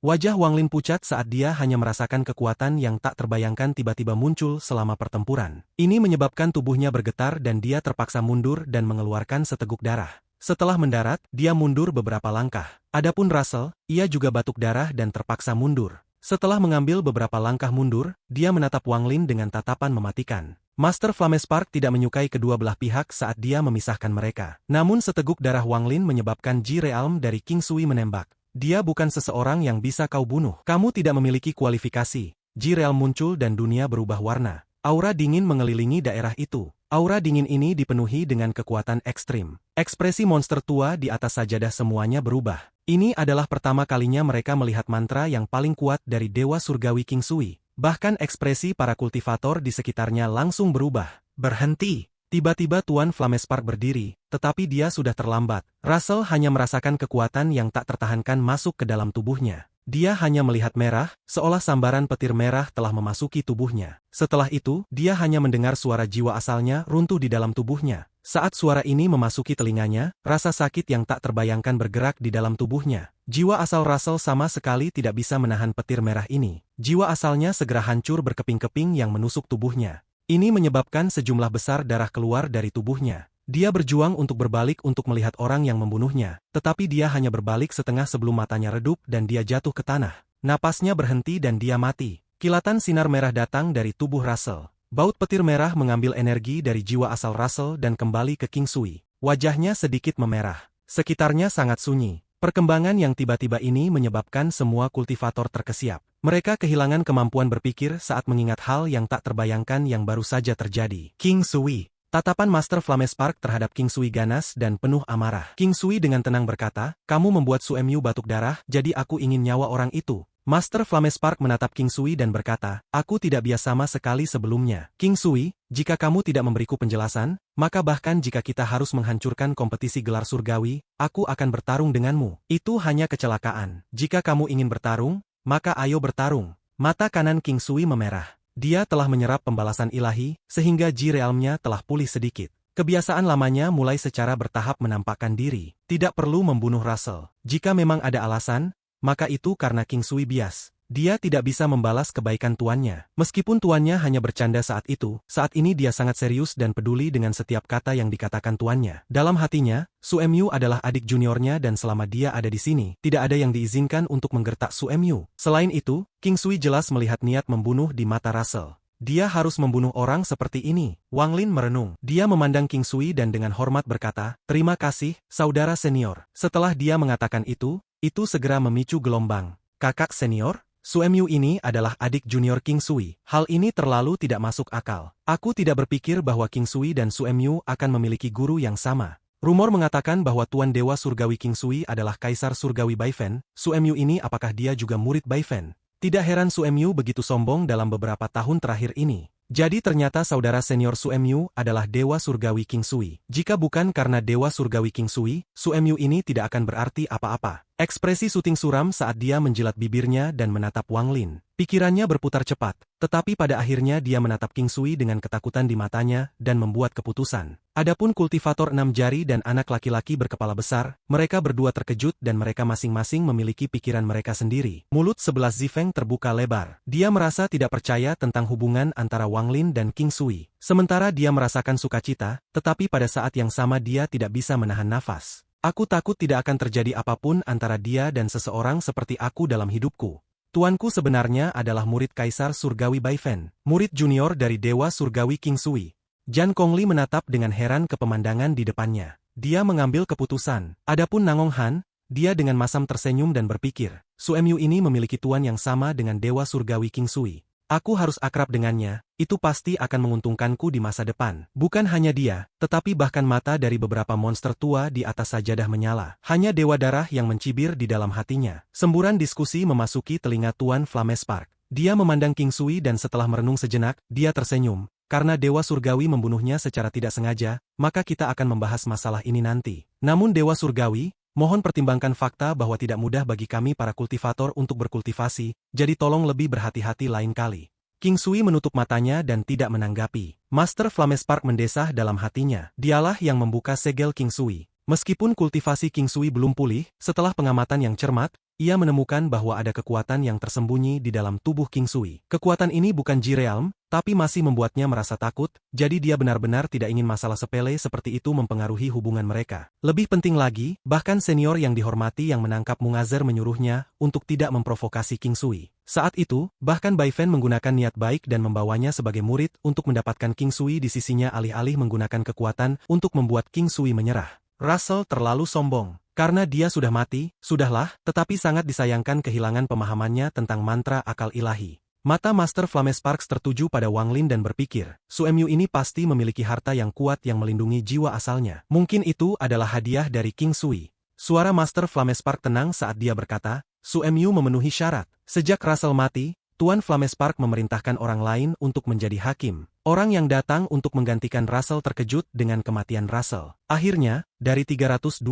Wajah Wang Lin pucat saat dia hanya merasakan kekuatan yang tak terbayangkan tiba-tiba muncul selama pertempuran. Ini menyebabkan tubuhnya bergetar dan dia terpaksa mundur dan mengeluarkan seteguk darah. Setelah mendarat, dia mundur beberapa langkah. Adapun Russell, ia juga batuk darah dan terpaksa mundur. Setelah mengambil beberapa langkah mundur, dia menatap Wang Lin dengan tatapan mematikan. Master Flamespark tidak menyukai kedua belah pihak saat dia memisahkan mereka. Namun seteguk darah Wang Lin menyebabkan Ji Realm dari King Sui menembak. Dia bukan seseorang yang bisa kau bunuh. Kamu tidak memiliki kualifikasi. Ji Realm muncul dan dunia berubah warna. Aura dingin mengelilingi daerah itu. Aura dingin ini dipenuhi dengan kekuatan ekstrim. Ekspresi monster tua di atas sajadah semuanya berubah. Ini adalah pertama kalinya mereka melihat mantra yang paling kuat dari Dewa Surgawi King Sui. Bahkan ekspresi para kultivator di sekitarnya langsung berubah. Berhenti! Tiba-tiba Tuan Flamespark berdiri, tetapi dia sudah terlambat. Russell hanya merasakan kekuatan yang tak tertahankan masuk ke dalam tubuhnya. Dia hanya melihat merah, seolah sambaran petir merah telah memasuki tubuhnya. Setelah itu, dia hanya mendengar suara jiwa asalnya runtuh di dalam tubuhnya. Saat suara ini memasuki telinganya, rasa sakit yang tak terbayangkan bergerak di dalam tubuhnya. Jiwa asal Russell sama sekali tidak bisa menahan petir merah ini. Jiwa asalnya segera hancur berkeping-keping yang menusuk tubuhnya. Ini menyebabkan sejumlah besar darah keluar dari tubuhnya. Dia berjuang untuk berbalik untuk melihat orang yang membunuhnya, tetapi dia hanya berbalik setengah sebelum matanya redup dan dia jatuh ke tanah. Napasnya berhenti dan dia mati. Kilatan sinar merah datang dari tubuh Russell. Baut petir merah mengambil energi dari jiwa asal Russell dan kembali ke King Sui. Wajahnya sedikit memerah. Sekitarnya sangat sunyi. Perkembangan yang tiba-tiba ini menyebabkan semua kultivator terkesiap. Mereka kehilangan kemampuan berpikir saat mengingat hal yang tak terbayangkan yang baru saja terjadi. King Sui. Tatapan Master Flamespark terhadap King Sui ganas dan penuh amarah. King Sui dengan tenang berkata, kamu membuat Suemyu batuk darah, jadi aku ingin nyawa orang itu. Master Flamespark menatap King Sui dan berkata, aku tidak biasa sama sekali sebelumnya. King Sui, jika kamu tidak memberiku penjelasan, maka bahkan jika kita harus menghancurkan kompetisi gelar surgawi, aku akan bertarung denganmu. Itu hanya kecelakaan. Jika kamu ingin bertarung, maka ayo bertarung. Mata kanan King Sui memerah. Dia telah menyerap pembalasan ilahi, sehingga Ji Realm-nya telah pulih sedikit. Kebiasaan lamanya mulai secara bertahap menampakkan diri. Tidak perlu membunuh Russell. Jika memang ada alasan, maka itu karena King Sui bias. Dia tidak bisa membalas kebaikan tuannya. Meskipun tuannya hanya bercanda saat itu, saat ini dia sangat serius dan peduli dengan setiap kata yang dikatakan tuannya. Dalam hatinya, Suemyu adalah adik juniornya dan selama dia ada di sini, tidak ada yang diizinkan untuk menggertak Suemyu. Selain itu, King Sui jelas melihat niat membunuh di mata Russell. Dia harus membunuh orang seperti ini. Wang Lin merenung. Dia memandang King Sui dan dengan hormat berkata, terima kasih, saudara senior. Setelah dia mengatakan itu segera memicu gelombang. Kakak senior? Suemyu ini adalah adik junior King Sui. Hal ini terlalu tidak masuk akal. Aku tidak berpikir bahwa King Sui dan Suemyu akan memiliki guru yang sama. Rumor mengatakan bahwa Tuan Dewa Surgawi King Sui adalah Kaisar Surgawi Baifen. Suemyu ini apakah dia juga murid Baifen? Tidak heran Suemyu begitu sombong dalam beberapa tahun terakhir ini. Jadi ternyata saudara senior Suemyu adalah Dewa Surgawi King Sui. Jika bukan karena Dewa Surgawi King Sui, Suemyu ini tidak akan berarti apa-apa. Ekspresi Suting suram saat dia menjilat bibirnya dan menatap Wang Lin. Pikirannya berputar cepat, tetapi pada akhirnya dia menatap King Sui dengan ketakutan di matanya dan membuat keputusan. Adapun kultivator 6 jari dan anak laki-laki berkepala besar, mereka berdua terkejut dan mereka masing-masing memiliki pikiran mereka sendiri. Mulut sebelah Zifeng terbuka lebar. Dia merasa tidak percaya tentang hubungan antara Wang Lin dan King Sui. Sementara dia merasakan sukacita, tetapi pada saat yang sama dia tidak bisa menahan nafas. Aku takut tidak akan terjadi apapun antara dia dan seseorang seperti aku dalam hidupku. Tuanku sebenarnya adalah murid Kaisar Surgawi Baifen, murid junior dari Dewa Surgawi King Sui. Jan Kongli menatap dengan heran ke pemandangan di depannya. Dia mengambil keputusan. Adapun Nangong Han, dia dengan masam tersenyum dan berpikir, Suemyu ini memiliki tuan yang sama dengan Dewa Surgawi King Sui. Aku harus akrab dengannya, itu pasti akan menguntungkanku di masa depan. Bukan hanya dia, tetapi bahkan mata dari beberapa monster tua di atas sajadah menyala. Hanya Dewa Darah yang mencibir di dalam hatinya. Semburan diskusi memasuki telinga Tuan Flamespark. Dia memandang King Sui dan setelah merenung sejenak, dia tersenyum. Karena Dewa Surgawi membunuhnya secara tidak sengaja, maka kita akan membahas masalah ini nanti. Namun Dewa Surgawi, mohon pertimbangkan fakta bahwa tidak mudah bagi kami para kultivator untuk berkultivasi, jadi tolong lebih berhati-hati lain kali. King Sui menutup matanya dan tidak menanggapi. Master Flamespark mendesah dalam hatinya. Dialah yang membuka segel King Sui. Meskipun kultivasi King Sui belum pulih, setelah pengamatan yang cermat, ia menemukan bahwa ada kekuatan yang tersembunyi di dalam tubuh King Sui. Kekuatan ini bukan Ji-Realm, tapi masih membuatnya merasa takut, jadi dia benar-benar tidak ingin masalah sepele seperti itu mempengaruhi hubungan mereka. Lebih penting lagi, bahkan senior yang dihormati yang menangkap Mungazer menyuruhnya untuk tidak memprovokasi King Sui. Saat itu, bahkan Bai Fen menggunakan niat baik dan membawanya sebagai murid untuk mendapatkan King Sui di sisinya alih-alih menggunakan kekuatan untuk membuat King Sui menyerah. Russell terlalu sombong. Karena dia sudah mati, sudahlah, tetapi sangat disayangkan kehilangan pemahamannya tentang mantra akal ilahi. Mata Master Flamesparks tertuju pada Wang Lin dan berpikir, Su Emyu ini pasti memiliki harta yang kuat yang melindungi jiwa asalnya. Mungkin itu adalah hadiah dari King Sui. Suara Master Flamespark tenang saat dia berkata, Su Emyu memenuhi syarat. Sejak Russell mati, Tuan Flamespark memerintahkan orang lain untuk menjadi hakim. Orang yang datang untuk menggantikan Russell terkejut dengan kematian Russell. Akhirnya, dari 325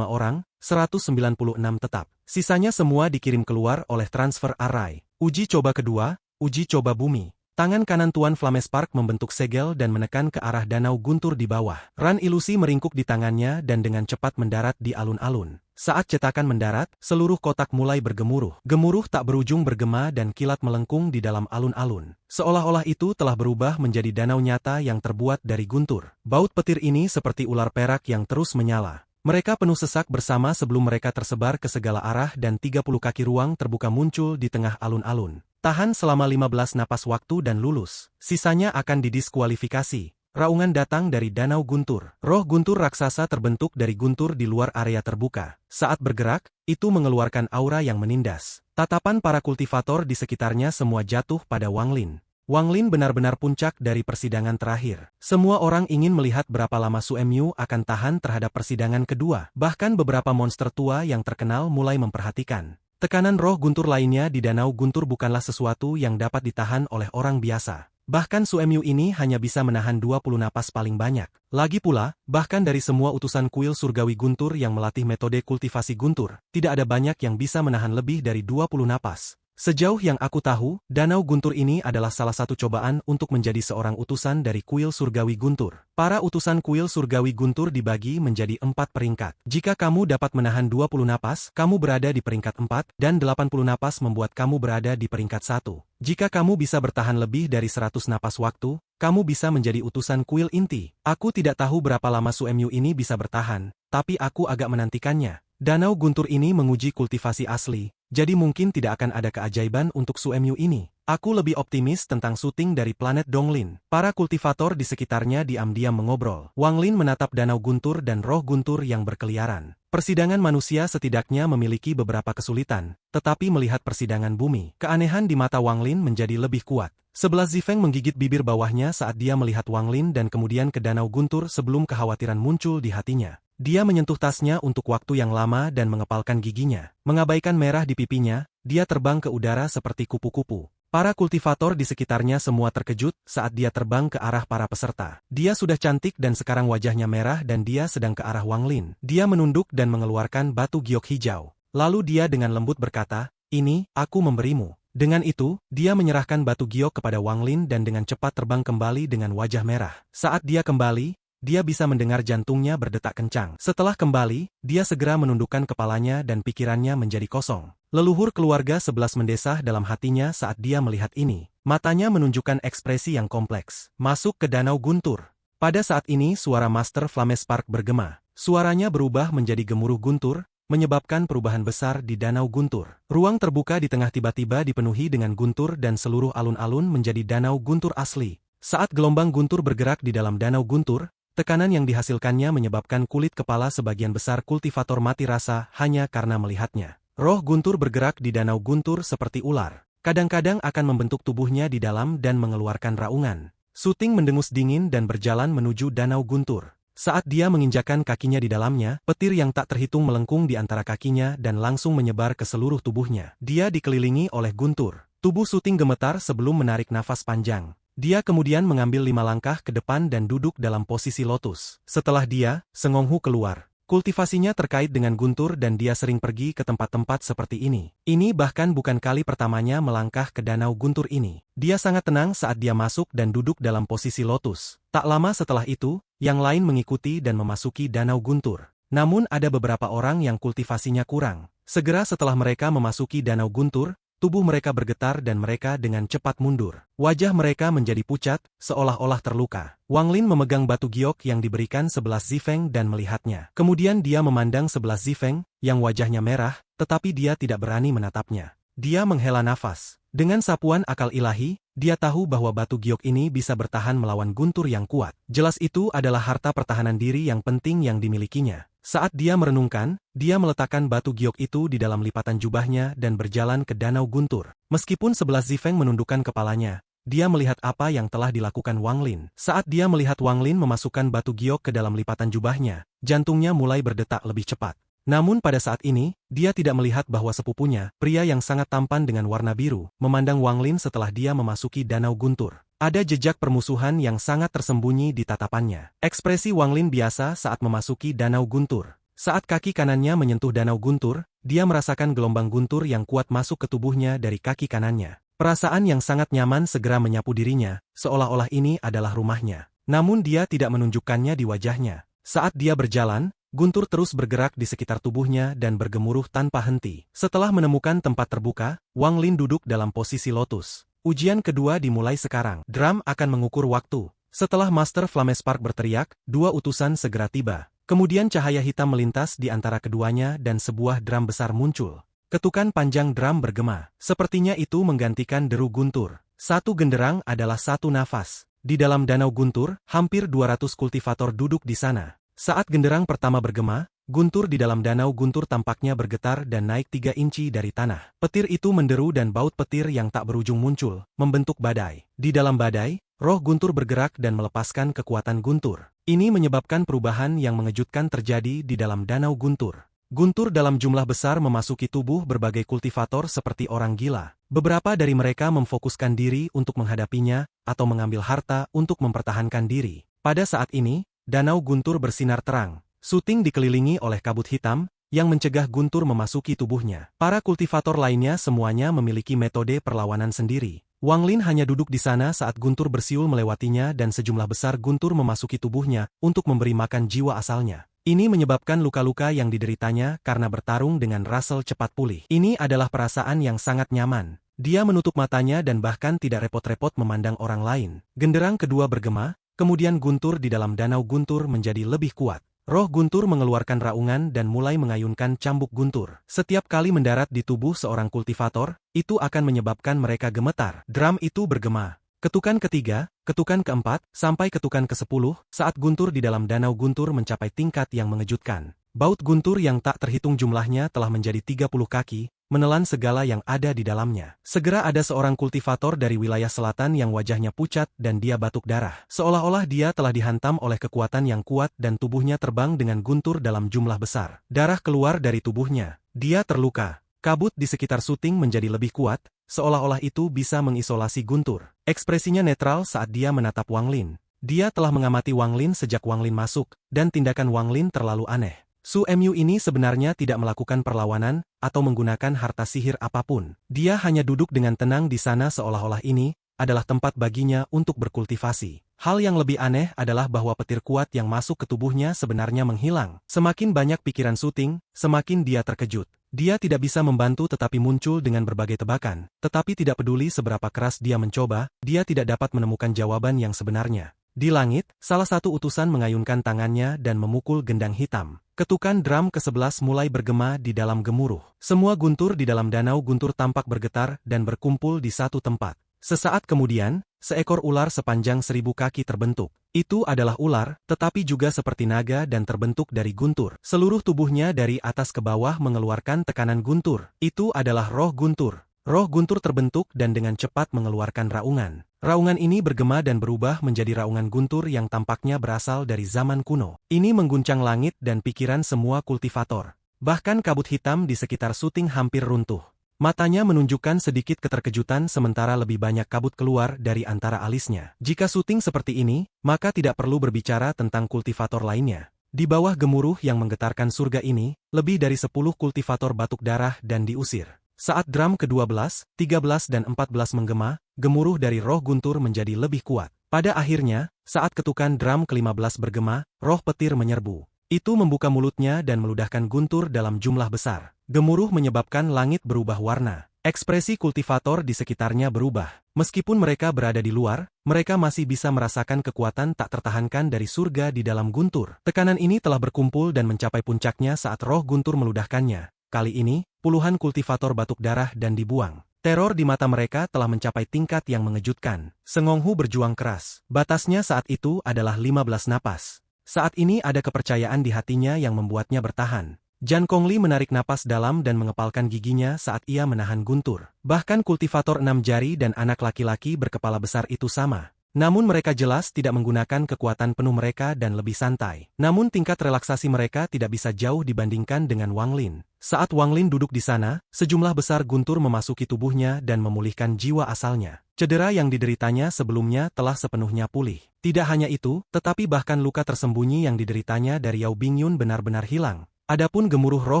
orang, 196 tetap. Sisanya semua dikirim keluar oleh transfer array. Uji coba kedua, uji coba bumi. Tangan kanan Tuan Flamespark membentuk segel dan menekan ke arah danau guntur di bawah. Ran ilusi meringkuk di tangannya dan dengan cepat mendarat di alun-alun. Saat cetakan mendarat, seluruh kotak mulai bergemuruh. Gemuruh tak berujung bergema dan kilat melengkung di dalam alun-alun. Seolah-olah itu telah berubah menjadi danau nyata yang terbuat dari guntur. Baut petir ini seperti ular perak yang terus menyala. Mereka penuh sesak bersama sebelum mereka tersebar ke segala arah dan 30 kaki ruang terbuka muncul di tengah alun-alun. Tahan selama 15 napas waktu dan lulus. Sisanya akan didiskualifikasi. Raungan datang dari danau guntur. Roh guntur raksasa terbentuk dari guntur di luar area terbuka. Saat bergerak, itu mengeluarkan aura yang menindas. Tatapan para kultivator di sekitarnya semua jatuh pada Wang Lin. Wang Lin benar-benar puncak dari persidangan terakhir. Semua orang ingin melihat berapa lama Su Emyu akan tahan terhadap persidangan kedua. Bahkan beberapa monster tua yang terkenal mulai memperhatikan. Tekanan roh guntur lainnya di danau guntur bukanlah sesuatu yang dapat ditahan oleh orang biasa. Bahkan Su Emyu ini hanya bisa menahan 20 napas paling banyak. Lagi pula, bahkan dari semua utusan kuil surgawi guntur yang melatih metode kultivasi guntur, tidak ada banyak yang bisa menahan lebih dari 20 napas. Sejauh yang aku tahu, danau guntur ini adalah salah satu cobaan untuk menjadi seorang utusan dari kuil surgawi guntur. Para utusan kuil surgawi guntur dibagi menjadi 4 peringkat. Jika kamu dapat menahan 20 napas, kamu berada di peringkat 4, dan 80 napas membuat kamu berada di peringkat 1. Jika kamu bisa bertahan lebih dari 100 napas waktu, kamu bisa menjadi utusan kuil inti. Aku tidak tahu berapa lama Su Emyu ini bisa bertahan, tapi aku agak menantikannya. Danau guntur ini menguji kultivasi asli, jadi mungkin tidak akan ada keajaiban untuk Su Emyu ini. Aku lebih optimis tentang syuting dari planet Donglin. Para kultivator di sekitarnya diam-diam mengobrol. Wang Lin menatap danau guntur dan roh guntur yang berkeliaran. Persidangan manusia setidaknya memiliki beberapa kesulitan, tetapi melihat persidangan bumi, keanehan di mata Wang Lin menjadi lebih kuat. 11 Zifeng menggigit bibir bawahnya saat dia melihat Wang Lin dan kemudian ke danau guntur sebelum kekhawatiran muncul di hatinya. Dia menyentuh tasnya untuk waktu yang lama dan mengepalkan giginya. Mengabaikan merah di pipinya, dia terbang ke udara seperti kupu-kupu. Para kultivator di sekitarnya semua terkejut saat dia terbang ke arah para peserta. Dia sudah cantik dan sekarang wajahnya merah dan dia sedang ke arah Wang Lin. Dia menunduk dan mengeluarkan batu giok hijau. Lalu dia dengan lembut berkata, "Ini, aku memberimu." Dengan itu, dia menyerahkan batu giok kepada Wang Lin dan dengan cepat terbang kembali dengan wajah merah. Saat dia kembali, dia bisa mendengar jantungnya berdetak kencang. Setelah kembali, dia segera menundukkan kepalanya dan pikirannya menjadi kosong. Leluhur keluarga 11 mendesah dalam hatinya saat dia melihat ini. Matanya menunjukkan ekspresi yang kompleks. Masuk ke danau guntur. Pada saat ini suara Master Flamespark bergema. Suaranya berubah menjadi gemuruh guntur, menyebabkan perubahan besar di danau guntur. Ruang terbuka di tengah tiba-tiba dipenuhi dengan guntur dan seluruh alun-alun menjadi danau guntur asli. Saat gelombang guntur bergerak di dalam danau guntur, tekanan yang dihasilkannya menyebabkan kulit kepala sebagian besar kultivator mati rasa hanya karena melihatnya. Roh guntur bergerak di danau guntur seperti ular. Kadang-kadang akan membentuk tubuhnya di dalam dan mengeluarkan raungan. Suting mendengus dingin dan berjalan menuju danau guntur. Saat dia menginjakan kakinya di dalamnya, petir yang tak terhitung melengkung di antara kakinya dan langsung menyebar ke seluruh tubuhnya. Dia dikelilingi oleh guntur. Tubuh Suting gemetar sebelum menarik nafas panjang. Dia kemudian mengambil 5 langkah ke depan dan duduk dalam posisi lotus. Setelah dia, Sengonghu keluar. Kultivasinya terkait dengan guntur dan dia sering pergi ke tempat-tempat seperti ini. Ini bahkan bukan kali pertamanya melangkah ke danau guntur ini. Dia sangat tenang saat dia masuk dan duduk dalam posisi lotus. Tak lama setelah itu, yang lain mengikuti dan memasuki danau guntur. Namun ada beberapa orang yang kultivasinya kurang. Segera setelah mereka memasuki Danau Guntur, tubuh mereka bergetar dan mereka dengan cepat mundur. Wajah mereka menjadi pucat, seolah-olah terluka. Wang Lin memegang batu giok yang diberikan 11 Zifeng dan melihatnya. Kemudian dia memandang 11 Zifeng, yang wajahnya merah, tetapi dia tidak berani menatapnya. Dia menghela nafas. Dengan sapuan akal ilahi, dia tahu bahwa batu giok ini bisa bertahan melawan guntur yang kuat. Jelas itu adalah harta pertahanan diri yang penting yang dimilikinya. Saat dia merenungkan, dia meletakkan batu giok itu di dalam lipatan jubahnya dan berjalan ke Danau Guntur. Meskipun 11 Zifeng menundukkan kepalanya, dia melihat apa yang telah dilakukan Wang Lin. Saat dia melihat Wang Lin memasukkan batu giok ke dalam lipatan jubahnya, jantungnya mulai berdetak lebih cepat. Namun pada saat ini, dia tidak melihat bahwa sepupunya, pria yang sangat tampan dengan warna biru, memandang Wang Lin setelah dia memasuki Danau Guntur. Ada jejak permusuhan yang sangat tersembunyi di tatapannya. Ekspresi Wang Lin biasa saat memasuki Danau Guntur. Saat kaki kanannya menyentuh Danau Guntur, dia merasakan gelombang guntur yang kuat masuk ke tubuhnya dari kaki kanannya. Perasaan yang sangat nyaman segera menyapu dirinya, seolah-olah ini adalah rumahnya. Namun dia tidak menunjukkannya di wajahnya. Saat dia berjalan, guntur terus bergerak di sekitar tubuhnya dan bergemuruh tanpa henti. Setelah menemukan tempat terbuka, Wang Lin duduk dalam posisi lotus. Ujian kedua dimulai sekarang. Drum akan mengukur waktu. Setelah Master Flamespark berteriak, dua utusan segera tiba. Kemudian cahaya hitam melintas di antara keduanya dan sebuah drum besar muncul. Ketukan panjang drum bergema. Sepertinya itu menggantikan deru guntur. Satu genderang adalah satu nafas. Di dalam Danau Guntur, hampir 200 kultivator duduk di sana. Saat genderang pertama bergema, guntur di dalam Danau Guntur tampaknya bergetar dan naik 3 inci dari tanah. Petir itu menderu dan baut petir yang tak berujung muncul, membentuk badai. Di dalam badai, roh guntur bergerak dan melepaskan kekuatan guntur. Ini menyebabkan perubahan yang mengejutkan terjadi di dalam Danau Guntur. Guntur dalam jumlah besar memasuki tubuh berbagai kultivator seperti orang gila. Beberapa dari mereka memfokuskan diri untuk menghadapinya, atau mengambil harta untuk mempertahankan diri. Pada saat ini, Danau Guntur bersinar terang. Suting dikelilingi oleh kabut hitam, yang mencegah guntur memasuki tubuhnya. Para kultivator lainnya semuanya memiliki metode perlawanan sendiri. Wang Lin hanya duduk di sana saat guntur bersiul melewatinya dan sejumlah besar guntur memasuki tubuhnya untuk memberi makan jiwa asalnya. Ini menyebabkan luka-luka yang dideritanya karena bertarung dengan Russell cepat pulih. Ini adalah perasaan yang sangat nyaman. Dia menutup matanya dan bahkan tidak repot-repot memandang orang lain. Genderang kedua bergema. Kemudian guntur di dalam Danau Guntur menjadi lebih kuat. Roh guntur mengeluarkan raungan dan mulai mengayunkan cambuk guntur. Setiap kali mendarat di tubuh seorang kultivator, itu akan menyebabkan mereka gemetar. Drum itu bergema. Ketukan ketiga, ketukan keempat, sampai ketukan ke-10, saat guntur di dalam Danau Guntur mencapai tingkat yang mengejutkan. Baut guntur yang tak terhitung jumlahnya telah menjadi 30 kaki, menelan segala yang ada di dalamnya. Segera ada seorang kultivator dari wilayah selatan yang wajahnya pucat dan dia batuk darah. Seolah-olah dia telah dihantam oleh kekuatan yang kuat dan tubuhnya terbang dengan guntur dalam jumlah besar. Darah keluar dari tubuhnya. Dia terluka. Kabut di sekitar Suting menjadi lebih kuat, seolah-olah itu bisa mengisolasi guntur. Ekspresinya netral saat dia menatap Wang Lin. Dia telah mengamati Wang Lin sejak Wang Lin masuk, dan tindakan Wang Lin terlalu aneh. Su Mu ini sebenarnya tidak melakukan perlawanan, atau menggunakan harta sihir apapun. Dia hanya duduk dengan tenang di sana seolah-olah ini adalah tempat baginya untuk berkultivasi. Hal yang lebih aneh adalah bahwa petir kuat yang masuk ke tubuhnya sebenarnya menghilang. Semakin banyak pikiran Suting, semakin dia terkejut. Dia tidak bisa membantu tetapi muncul dengan berbagai tebakan. Tetapi tidak peduli seberapa keras dia mencoba, dia tidak dapat menemukan jawaban yang sebenarnya. Di langit, salah satu utusan mengayunkan tangannya dan memukul gendang hitam. Ketukan drum ke-11 mulai bergema di dalam gemuruh. Semua guntur di dalam Danau Guntur tampak bergetar dan berkumpul di satu tempat. Sesaat kemudian, seekor ular sepanjang 1000 kaki terbentuk. Itu adalah ular, tetapi juga seperti naga dan terbentuk dari guntur. Seluruh tubuhnya dari atas ke bawah mengeluarkan tekanan guntur. Itu adalah roh guntur. Roh guntur terbentuk dan dengan cepat mengeluarkan raungan. Raungan ini bergema dan berubah menjadi raungan guntur yang tampaknya berasal dari zaman kuno. Ini mengguncang langit dan pikiran semua kultivator. Bahkan kabut hitam di sekitar Suting hampir runtuh. Matanya menunjukkan sedikit keterkejutan sementara lebih banyak kabut keluar dari antara alisnya. Jika Suting seperti ini, maka tidak perlu berbicara tentang kultivator lainnya. Di bawah gemuruh yang menggetarkan surga ini, lebih dari 10 kultivator batuk darah dan diusir. Saat drum ke-12, 13 dan 14 menggema, gemuruh dari roh guntur menjadi lebih kuat. Pada akhirnya, saat ketukan drum ke-15 bergema, roh petir menyerbu. Itu membuka mulutnya dan meludahkan guntur dalam jumlah besar. Gemuruh menyebabkan langit berubah warna. Ekspresi kultivator di sekitarnya berubah. Meskipun mereka berada di luar, mereka masih bisa merasakan kekuatan tak tertahankan dari surga di dalam guntur. Tekanan ini telah berkumpul dan mencapai puncaknya saat roh guntur meludahkannya. Kali ini, puluhan kultivator batuk darah dan dibuang. Teror di mata mereka telah mencapai tingkat yang mengejutkan. Sengonghu berjuang keras. Batasnya saat itu adalah 15 napas. Saat ini ada kepercayaan di hatinya yang membuatnya bertahan. Jan Kongli menarik napas dalam dan mengepalkan giginya saat ia menahan guntur. Bahkan kultivator 6 jari dan anak laki-laki berkepala besar itu sama. Namun mereka jelas tidak menggunakan kekuatan penuh mereka dan lebih santai. Namun tingkat relaksasi mereka tidak bisa jauh dibandingkan dengan Wang Lin. Saat Wang Lin duduk di sana, sejumlah besar guntur memasuki tubuhnya dan memulihkan jiwa asalnya. Cedera yang dideritanya sebelumnya telah sepenuhnya pulih. Tidak hanya itu, tetapi bahkan luka tersembunyi yang dideritanya dari Yao Bingyun benar-benar hilang. Adapun gemuruh roh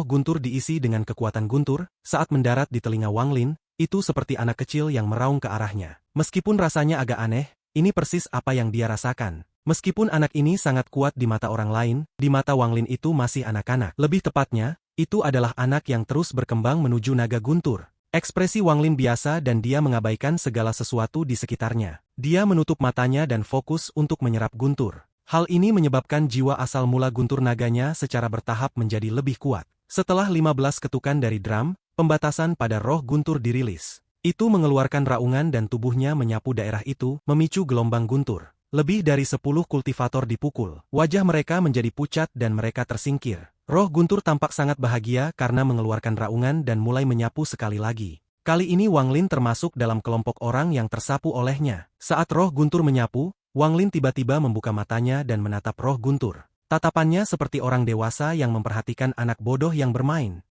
guntur diisi dengan kekuatan guntur, saat mendarat di telinga Wang Lin, itu seperti anak kecil yang meraung ke arahnya. Meskipun rasanya agak aneh, ini persis apa yang dia rasakan. Meskipun anak ini sangat kuat di mata orang lain, di mata Wang Lin itu masih anak-anak. Lebih tepatnya, itu adalah anak yang terus berkembang menuju naga guntur. Ekspresi Wang Lin biasa dan dia mengabaikan segala sesuatu di sekitarnya. Dia menutup matanya dan fokus untuk menyerap guntur. Hal ini menyebabkan jiwa asal mula guntur naganya secara bertahap menjadi lebih kuat. Setelah 15 ketukan dari drum, pembatasan pada roh guntur dirilis. Itu mengeluarkan raungan dan tubuhnya menyapu daerah itu, memicu gelombang guntur. Lebih dari 10 kultivator dipukul. Wajah mereka menjadi pucat dan mereka tersingkir. Roh guntur tampak sangat bahagia karena mengeluarkan raungan dan mulai menyapu sekali lagi. Kali ini Wang Lin termasuk dalam kelompok orang yang tersapu olehnya. Saat roh guntur menyapu, Wang Lin tiba-tiba membuka matanya dan menatap roh guntur. Tatapannya seperti orang dewasa yang memperhatikan anak bodoh yang bermain.